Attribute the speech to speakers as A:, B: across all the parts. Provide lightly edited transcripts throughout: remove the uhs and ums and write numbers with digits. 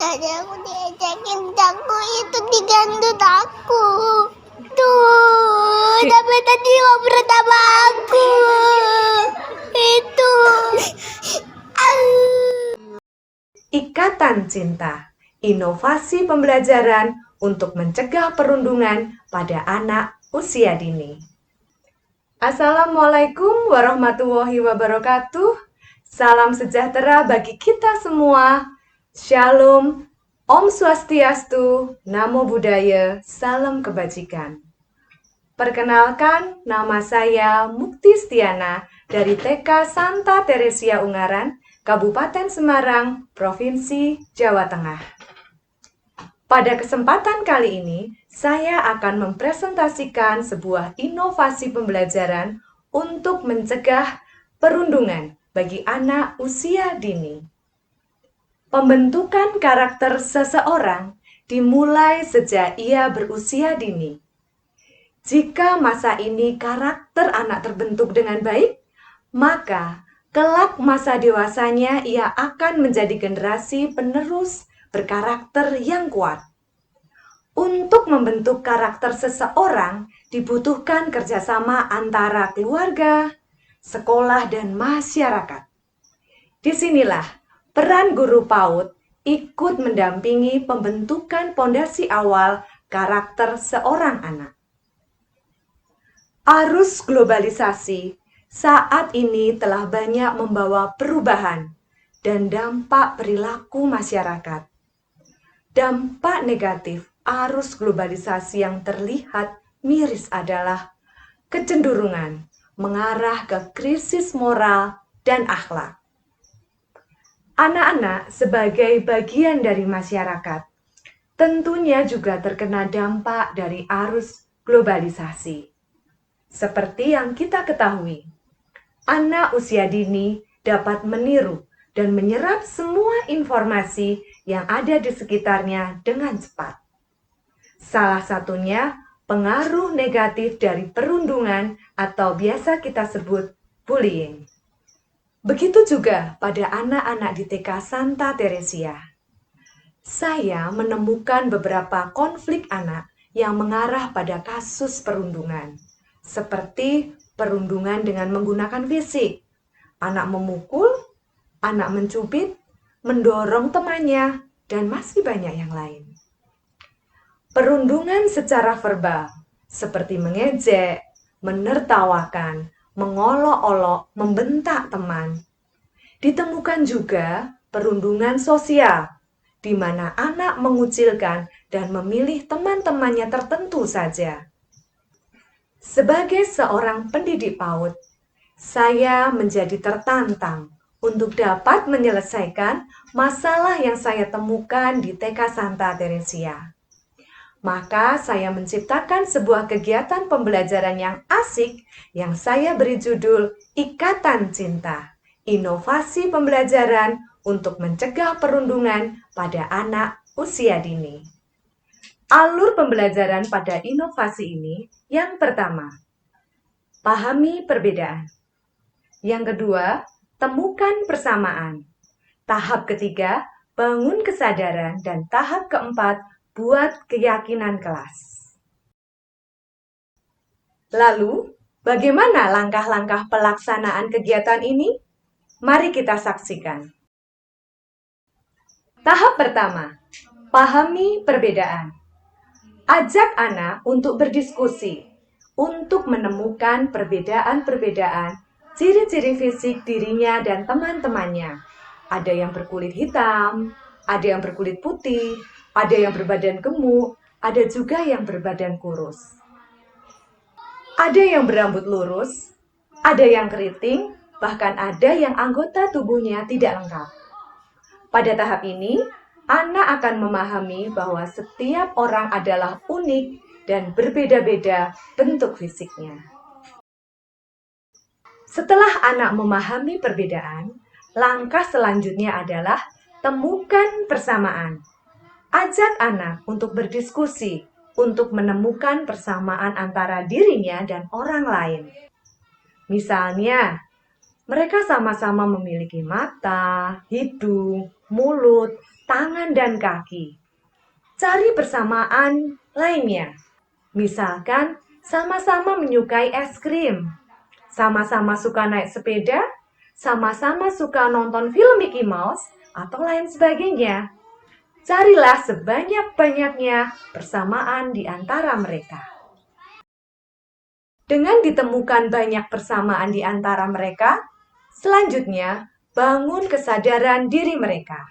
A: Tadi aku diajakin aku itu digandut aku. Tuh, tapi tadi ngobrol sama aku. Itu.
B: Ikatan Cinta, inovasi pembelajaran untuk mencegah perundungan pada anak usia dini. Assalamualaikum warahmatullahi wabarakatuh. Salam sejahtera bagi kita semua. Shalom, Om Swastiastu, Namo Buddhaya, Salam Kebajikan. Perkenalkan, nama saya Mukti Stiana dari TK Santa Teresia Ungaran, Kabupaten Semarang, Provinsi Jawa Tengah. Pada kesempatan kali ini, saya akan mempresentasikan sebuah inovasi pembelajaran untuk mencegah perundungan bagi anak usia dini. Pembentukan karakter seseorang dimulai sejak ia berusia dini. Jika masa ini karakter anak terbentuk dengan baik, maka kelak masa dewasanya ia akan menjadi generasi penerus berkarakter yang kuat. Untuk membentuk karakter seseorang dibutuhkan kerjasama antara keluarga, sekolah, dan masyarakat. Disinilah peran guru PAUD ikut mendampingi pembentukan pondasi awal karakter seorang anak. Arus globalisasi saat ini telah banyak membawa perubahan dan dampak perilaku masyarakat. Dampak negatif arus globalisasi yang terlihat miris adalah kecenderungan mengarah ke krisis moral dan akhlak. Anak-anak sebagai bagian dari masyarakat tentunya juga terkena dampak dari arus globalisasi. Seperti yang kita ketahui, anak usia dini dapat meniru dan menyerap semua informasi yang ada di sekitarnya dengan cepat. Salah satunya pengaruh negatif dari perundungan atau biasa kita sebut bullying. Begitu juga pada anak-anak di TK Santa Teresia. Saya menemukan beberapa konflik anak yang mengarah pada kasus perundungan. Seperti perundungan dengan menggunakan fisik, anak memukul, anak mencubit, mendorong temannya, dan masih banyak yang lain. Perundungan secara verbal, seperti mengejek, menertawakan, mengolok-olok, membentak teman. Ditemukan juga perundungan sosial, di mana anak mengucilkan dan memilih teman-temannya tertentu saja. Sebagai seorang pendidik PAUD, saya menjadi tertantang untuk dapat menyelesaikan masalah yang saya temukan di TK Santa Teresia. Maka saya menciptakan sebuah kegiatan pembelajaran yang asik yang saya beri judul Ikatan Cinta, inovasi pembelajaran untuk mencegah perundungan pada anak usia dini. Alur pembelajaran pada inovasi ini, yang pertama, pahami perbedaan. Yang kedua, temukan persamaan. Tahap ketiga, bangun kesadaran. Dan tahap keempat, buat keyakinan kelas. Lalu, bagaimana langkah-langkah pelaksanaan kegiatan ini? Mari kita saksikan. Tahap pertama, pahami perbedaan. Ajak anak untuk berdiskusi, untuk menemukan perbedaan-perbedaan, ciri-ciri fisik dirinya dan teman-temannya. Ada yang berkulit hitam, ada yang berkulit putih, ada yang berbadan gemuk, ada juga yang berbadan kurus. Ada yang berambut lurus, ada yang keriting, bahkan ada yang anggota tubuhnya tidak lengkap. Pada tahap ini, anak akan memahami bahwa setiap orang adalah unik dan berbeda-beda bentuk fisiknya. Setelah anak memahami perbedaan, langkah selanjutnya adalah temukan persamaan. Ajak anak untuk berdiskusi, untuk menemukan persamaan antara dirinya dan orang lain. Misalnya, mereka sama-sama memiliki mata, hidung, mulut, tangan dan kaki. Cari persamaan lainnya. Misalkan sama-sama menyukai es krim, sama-sama suka naik sepeda, sama-sama suka nonton film Mickey Mouse, atau lain sebagainya. Carilah sebanyak-banyaknya persamaan di antara mereka. Dengan ditemukan banyak persamaan di antara mereka, selanjutnya bangun kesadaran diri mereka.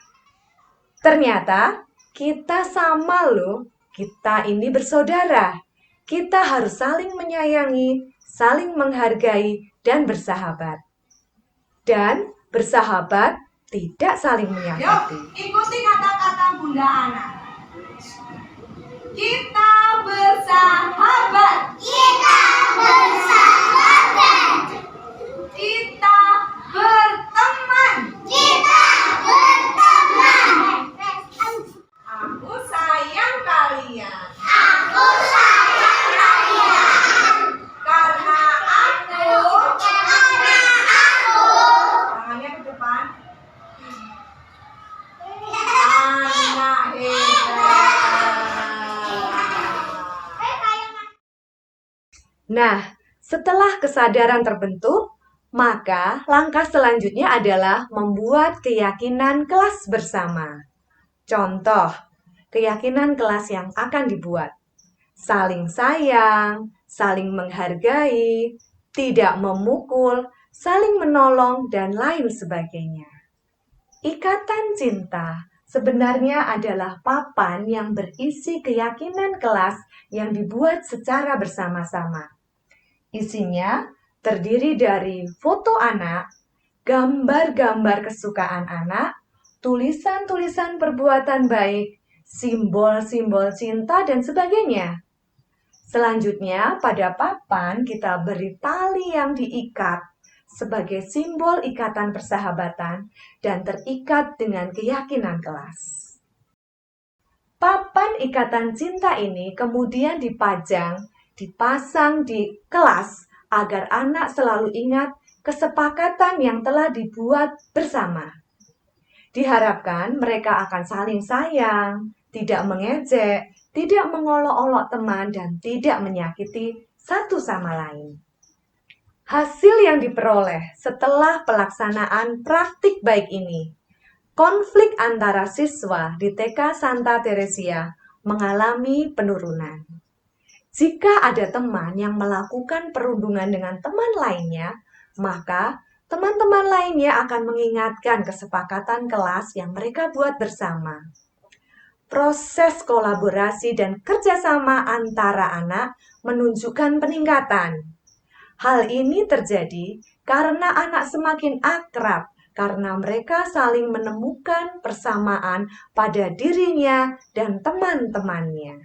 B: Ternyata kita sama loh, kita ini bersaudara. Kita harus saling menyayangi, saling menghargai, dan bersahabat. Dan bersahabat tidak saling menyakiti.
C: Yuk, ikuti kata-kata Bunda Ana. Kita bersahabat.
A: Kita bersahabat.
C: Kita berteman.
A: Kita berteman.
C: Aku sayang kalian.
A: Aku sayang kalian.
C: Karena aku. Tangannya ke depan. Anak hebat.
B: Nah, setelah kesadaran terbentuk, maka langkah selanjutnya adalah membuat keyakinan kelas bersama. Contoh, keyakinan kelas yang akan dibuat. Saling sayang, saling menghargai, tidak memukul, saling menolong, dan lain sebagainya. Ikatan cinta sebenarnya adalah papan yang berisi keyakinan kelas yang dibuat secara bersama-sama. Isinya terdiri dari foto anak, gambar-gambar kesukaan anak, tulisan-tulisan perbuatan baik, simbol-simbol cinta, dan sebagainya. Selanjutnya, pada papan kita beri tali yang diikat sebagai simbol ikatan persahabatan dan terikat dengan keyakinan kelas. Papan ikatan cinta ini kemudian dipasang di kelas agar anak selalu ingat kesepakatan yang telah dibuat bersama. Diharapkan mereka akan saling sayang, tidak mengejek, tidak mengolok-olok teman, dan tidak menyakiti satu sama lain. Hasil yang diperoleh setelah pelaksanaan praktik baik ini, konflik antara siswa di TK Santa Teresia mengalami penurunan. Jika ada teman yang melakukan perundungan dengan teman lainnya, maka teman-teman lainnya akan mengingatkan kesepakatan kelas yang mereka buat bersama. Proses kolaborasi dan kerjasama antara anak menunjukkan peningkatan. Hal ini terjadi karena anak semakin akrab, karena mereka saling menemukan persamaan pada dirinya dan teman-temannya.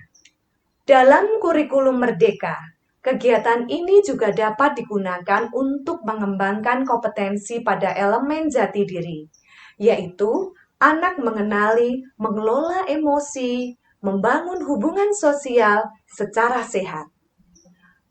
B: Dalam kurikulum Merdeka, kegiatan ini juga dapat digunakan untuk mengembangkan kompetensi pada elemen jati diri, yaitu anak mengenali, mengelola emosi, membangun hubungan sosial secara sehat.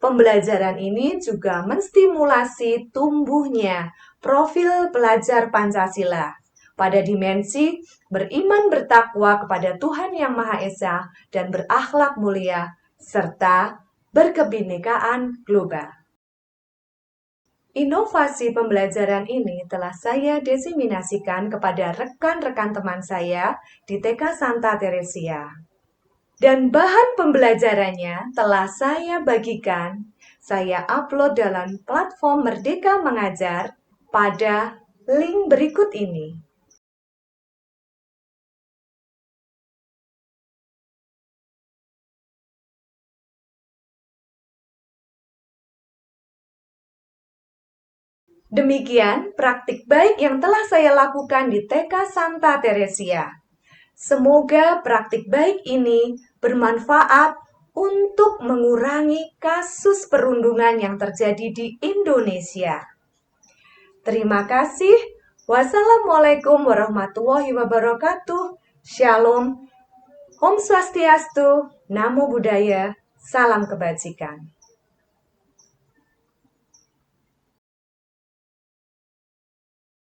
B: Pembelajaran ini juga menstimulasi tumbuhnya profil pelajar Pancasila pada dimensi beriman bertakwa kepada Tuhan Yang Maha Esa dan berakhlak mulia, serta berkebinekaan global. Inovasi pembelajaran ini telah saya diseminasikan kepada rekan-rekan teman saya di TK Santa Teresia. Dan bahan pembelajarannya telah saya bagikan, saya upload dalam platform Merdeka Mengajar pada link berikut ini. Demikian praktik baik yang telah saya lakukan di TK Santa Teresia. Semoga praktik baik ini bermanfaat untuk mengurangi kasus perundungan yang terjadi di Indonesia. Terima kasih. Wassalamualaikum warahmatullahi wabarakatuh. Shalom. Om Swastiastu. Namo Buddhaya. Salam kebajikan.